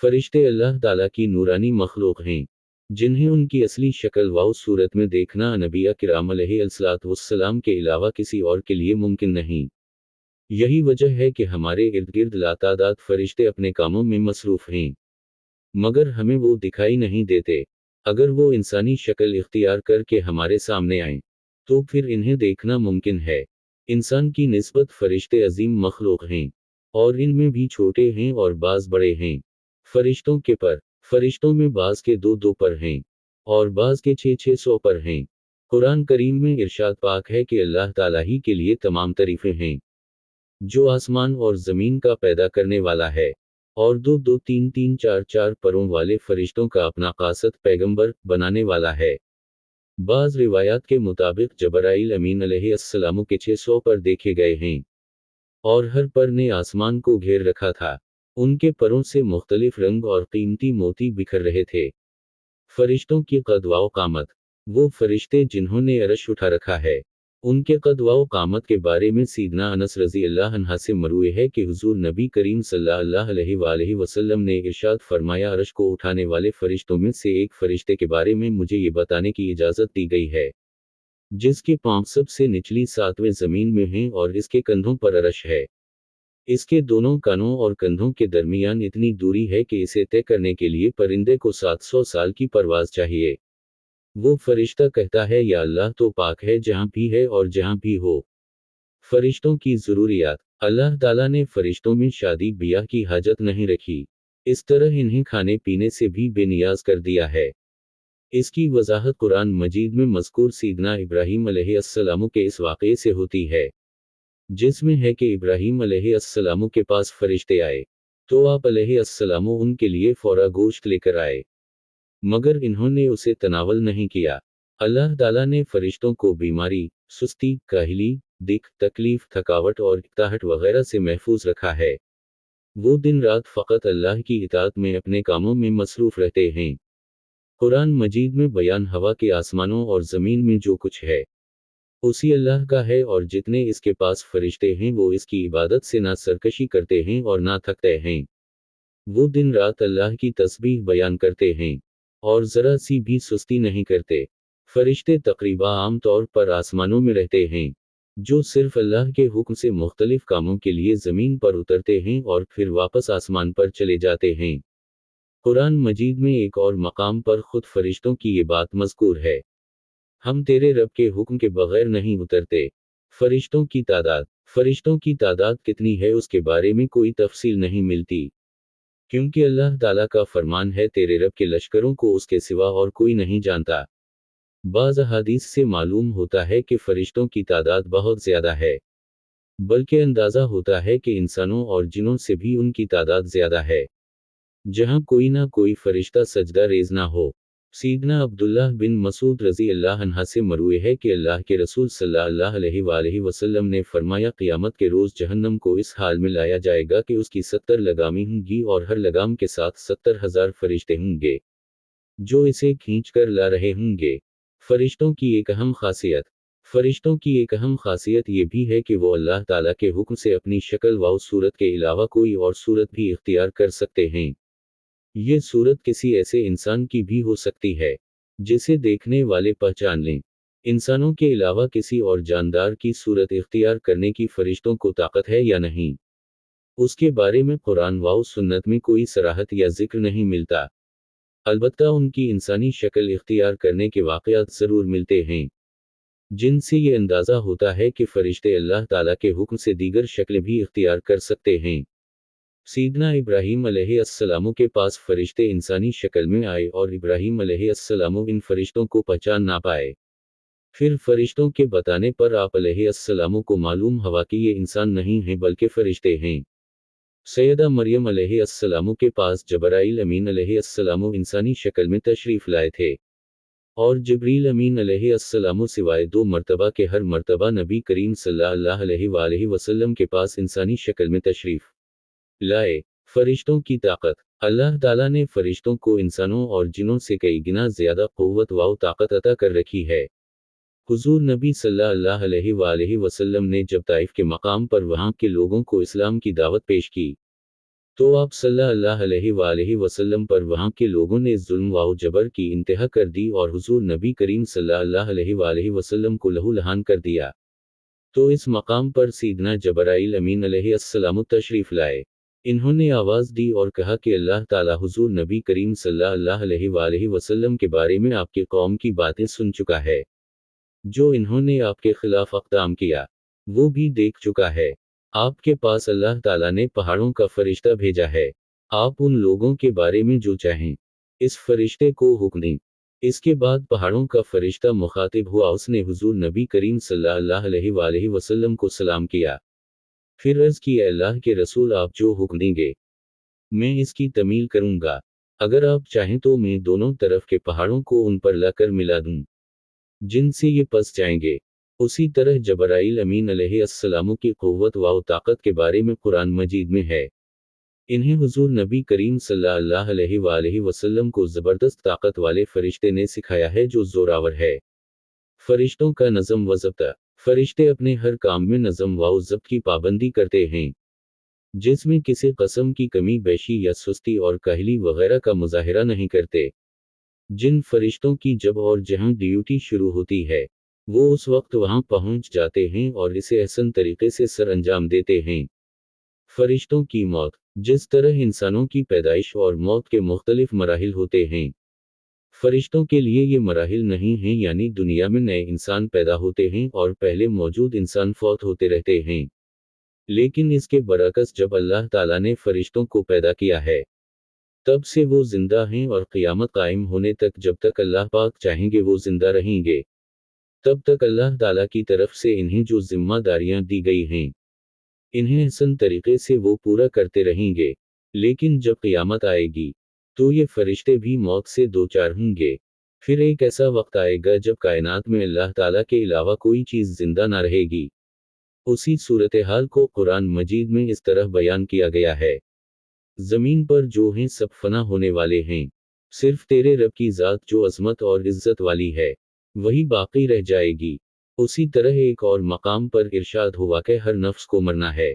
फरिश्ते अल्लाह ताला की नूरानी मखलूक हैं, जिन्हें उनकी असली शक्ल व सूरत में देखना नबिया किराम अलैहिस्सलाम के अलावा किसी और के लिए मुमकिन नहीं। यही वजह है कि हमारे इर्द गिर्द लातादाद फरिश्ते अपने कामों में मसरूफ हैं, मगर हमें वो दिखाई नहीं देते। अगर वो इंसानी शक्ल इख्तियार करके हमारे सामने आएं, तो फिर इन्हें देखना मुमकिन है। इंसान की निस्बत फरिश्ते अजीम मखलूक हैं, और इनमें भी छोटे हैं और बाज बड़े हैं। फरिश्तों के पर, फरिश्तों में बाज के दो दो पर हैं, और बाज के 600 पर हैं। कुरान करीम में इरशाद पाक है कि अल्लाह ताला ही के लिए तमाम तारीफें हैं, जो आसमान और ज़मीन का पैदा करने वाला है, और दो दो तीन तीन चार चार परों वाले फरिश्तों का अपना कासद पैगंबर बनाने वाला है। बाज़ रिवायात के मुताबिक जबराइल अमीन अलैहिस्सलाम के 600 पर देखे गए हैं, और हर पर ने आसमान को घेर रखा था। उनके परों से मुख्तलिफ रंग और कीमती मोती बिखर रहे थे। फरिश्तों की कद व कामत, वो फरिश्ते जिन्होंने अरश उठा रखा है, उनके कद व कामत के बारे में सीदना अनस रज़ी अल्लाह अन्हा से मरवी है कि हुज़ूर नबी करीम सल्लल्लाहु अलैहि वसल्लम ने इरशाद फरमाया, अरश को उठाने वाले फरिश्तों में से एक फरिश्ते के बारे में मुझे ये बताने की इजाज़त दी गई है, जिसके पांव सबसे निचली सातवें ज़मीन में हैं और इसके कंधों पर अरश है। इसके दोनों कानों और कंधों के दरमियान इतनी दूरी है कि इसे तय करने के लिए परिंदे को 700 साल की परवाज़ चाहिए। वो फरिश्ता कहता है, या अल्लाह तो पाक है जहाँ भी है और जहाँ भी हो। फरिश्तों की ज़रूरियात, अल्लाह ताला ने फरिश्तों में शादी ब्याह की हाजत नहीं रखी, इस तरह इन्हें खाने पीने से भी बेनियाज कर दिया है। इसकी वजाहत कुरान मजीद में मज़कूर सीदना इब्राहीम अलैहिस्सलाम के इस वाक़ये से होती है, जिसमें है कि इब्राहीम अलैहिस्सलाम के पास फरिश्ते आए, तो आप अलैहिस्सलाम उनके लिए फ़ौरा गोश्त लेकर आए, मगर इन्होंने उसे तनावल नहीं किया। अल्लाह ताला ने फरिश्तों को बीमारी, सुस्ती, काहली, दिक, तकलीफ, थकावट और इक्ताहट वगैरह से महफूज रखा है। वो दिन रात फ़कत अल्लाह की इताअत में अपने कामों में मसरूफ रहते हैं। कुरान मजीद में बयान हवा के आसमानों और ज़मीन में जो कुछ है, उसी अल्लाह का है, और जितने इसके पास फरिश्ते हैं वो इसकी इबादत से ना सरकशी करते हैं और ना थकते हैं। वो दिन रात अल्लाह की तस्बीह बयान करते हैं, और ज़रा सी भी सुस्ती नहीं करते। फरिश्ते तकरीबा आम तौर पर आसमानों में रहते हैं, जो सिर्फ अल्लाह के हुक्म से मुख्तलिफ कामों के लिए ज़मीन पर उतरते हैं और फिर वापस आसमान पर चले जाते हैं। कुरान मजीद में एक और मकाम पर खुद फरिश्तों की ये बात मज़कूर है, हम तेरे रब के हुक्म के बगैर नहीं उतरते। फरिश्तों की तादाद कितनी है उसके बारे में कोई तफसील नहीं मिलती, क्योंकि अल्लाह ताला का फरमान है, तेरे रब के लश्करों को उसके सिवा और कोई नहीं जानता। बाज़ अहादीस से मालूम होता है कि फरिश्तों की तादाद बहुत ज़्यादा है, बल्कि अंदाज़ा होता है कि इंसानों और जिनों से भी उनकी तादाद ज़्यादा है, जहाँ कोई ना कोई फरिश्ता सजदा रेज़ ना हो। सीदना अब्दुल्लाह बिन मसूद रज़ी अल्लाह अन्हा से मरवी है कि अल्लाह के रसूल सल्लल्लाहु अलैहि वसल्लम ने फरमाया, क़यामत के रोज़ जहन्नम को इस हाल में लाया जाएगा कि उसकी 70 लगामी होंगी और हर लगाम के साथ 70,000 फरिश्ते होंगे, जो इसे खींच कर ला रहे होंगे। फरिश्तों की एक अहम खासियत फरिश्तों की एक अहम खासियत ये भी है कि वो अल्लाह ताला के हुक्म से अपनी शक्ल व सूरत के अलावा कोई और सूरत भी इख्तियार कर सकते हैं। ये सूरत किसी ऐसे इंसान की भी हो सकती है, जिसे देखने वाले पहचान लें। इंसानों के अलावा किसी और जानदार की सूरत इख्तियार करने की फरिश्तों को ताकत है या नहीं, उसके बारे में कुरान व सुन्नत में कोई सराहत या जिक्र नहीं मिलता। अलबत्ता उनकी इंसानी शक्ल इख्तियार करने के वाक़यात ज़रूर मिलते हैं, जिनसे ये अंदाज़ा होता है कि फरिश्ते अल्लाह ताला के हुक्म से दीगर शक्लें भी इख्तियार कर सकते हैं। सीदना इब्राहीम अलैहिस्सलाम के पास फरिश्ते इंसानी शक्ल में आए और इब्राहीम अलैहिस्सलाम इन फरिश्तों को पहचान ना पाए। फिर फरिश्तों के बताने पर आप अलैहिस्सलाम को मालूम हुआ कि ये इंसान नहीं हैं बल्कि फरिश्ते हैं। सैयदा मरियम अलैहिस्सलाम के पास जबराइल अमीन अलैहिस्सलाम इंसानी शक्ल में तशरीफ़ लाए थे, और जिब्रील अमीन अलैहिस्सलाम सिवाय 2 मरतबा के हर मरतबा नबी करीम सल्लल्लाहु अलैहि वसल्लम के पास इंसानी शक्ल में तशरीफ़ लाए। फरिश्तों की ताकत, अल्लाह ताला ने फरिश्तों को इंसानों और जिनों से कई गुना ज़्यादा क़ुव्वत व ताकत अता कर रखी है। हुज़ूर नबी सल्लल्लाहु अलैहि वसल्लम ने जब ताइफ के मकाम पर वहाँ के लोगों को इस्लाम की दावत पेश की, تو آپ صلی اللہ علیہ وآلہ وسلم پر وہاں کے لوگوں نے ظلم و جبر کی انتہا کر دی اور حضور نبی کریم صلی اللہ علیہ وآلہ وسلم کو لہو لہان کر دیا۔ تو اس مقام پر سیدنا جبرائیل امین علیہ السلام تشریف لائے۔ انہوں نے آواز دی اور کہا کہ اللہ تعالیٰ حضور نبی کریم صلی اللہ علیہ وآلہ وسلم کے بارے میں آپ کی قوم کی باتیں سن چکا ہے۔ جو انہوں نے آپ کے خلاف اقدام کیا وہ بھی دیکھ چکا ہے۔ آپ کے پاس اللہ تعالیٰ نے پہاڑوں کا فرشتہ بھیجا ہے۔ آپ ان لوگوں کے بارے میں جو چاہیں اس فرشتے کو حکم دیں۔ اس کے بعد پہاڑوں کا فرشتہ مخاطب ہوا، اس نے حضور نبی کریم صلی اللہ علیہ وآلہ وسلم کو سلام کیا، پھر عرض کی اے اللہ کے رسول آپ جو حکم دیں گے میں اس کی تعمیل کروں گا، اگر آپ چاہیں تو میں دونوں طرف کے پہاڑوں کو ان پر لا کر ملا دوں جن سے یہ پس جائیں گے۔ اسی طرح جبرائیل امین علیہ السلام کی قوت و طاقت کے بارے میں قرآن مجید میں ہے۔ انہیں حضور نبی کریم صلی اللہ علیہ وآلہ وسلم کو زبردست طاقت والے فرشتے نے سکھایا ہے جو زوراور ہے۔ فرشتوں کا نظم و ضبط۔ فرشتے اپنے ہر کام میں نظم و ضبط کی پابندی کرتے ہیں، جس میں کسی قسم کی کمی بیشی یا سستی اور کاہلی وغیرہ کا مظاہرہ نہیں کرتے۔ جن فرشتوں کی جب اور جہاں ڈیوٹی شروع ہوتی ہے وہ اس وقت وہاں پہنچ جاتے ہیں اور اسے احسن طریقے سے سر انجام دیتے ہیں۔ فرشتوں کی موت۔ جس طرح انسانوں کی پیدائش اور موت کے مختلف مراحل ہوتے ہیں، فرشتوں کے لیے یہ مراحل نہیں ہیں، یعنی دنیا میں نئے انسان پیدا ہوتے ہیں اور پہلے موجود انسان فوت ہوتے رہتے ہیں۔ لیکن اس کے برعکس جب اللہ تعالیٰ نے فرشتوں کو پیدا کیا ہے تب سے وہ زندہ ہیں اور قیامت قائم ہونے تک جب تک اللہ پاک چاہیں گے وہ زندہ رہیں گے، تب تک اللہ تعالیٰ کی طرف سے انہیں جو ذمہ داریاں دی گئی ہیں انہیں احسن طریقے سے وہ پورا کرتے رہیں گے۔ لیکن جب قیامت آئے گی تو یہ فرشتے بھی موت سے دوچار ہوں گے۔ پھر ایک ایسا وقت آئے گا جب کائنات میں اللہ تعالیٰ کے علاوہ کوئی چیز زندہ نہ رہے گی۔ اسی صورتحال کو قرآن مجید میں اس طرح بیان کیا گیا ہے، زمین پر جو ہیں سب فنا ہونے والے ہیں، صرف تیرے رب کی ذات جو عظمت اور عزت والی ہے وہی باقی رہ جائے گی۔ اسی طرح ایک اور مقام پر ارشاد ہوا کہ ہر نفس کو مرنا ہے۔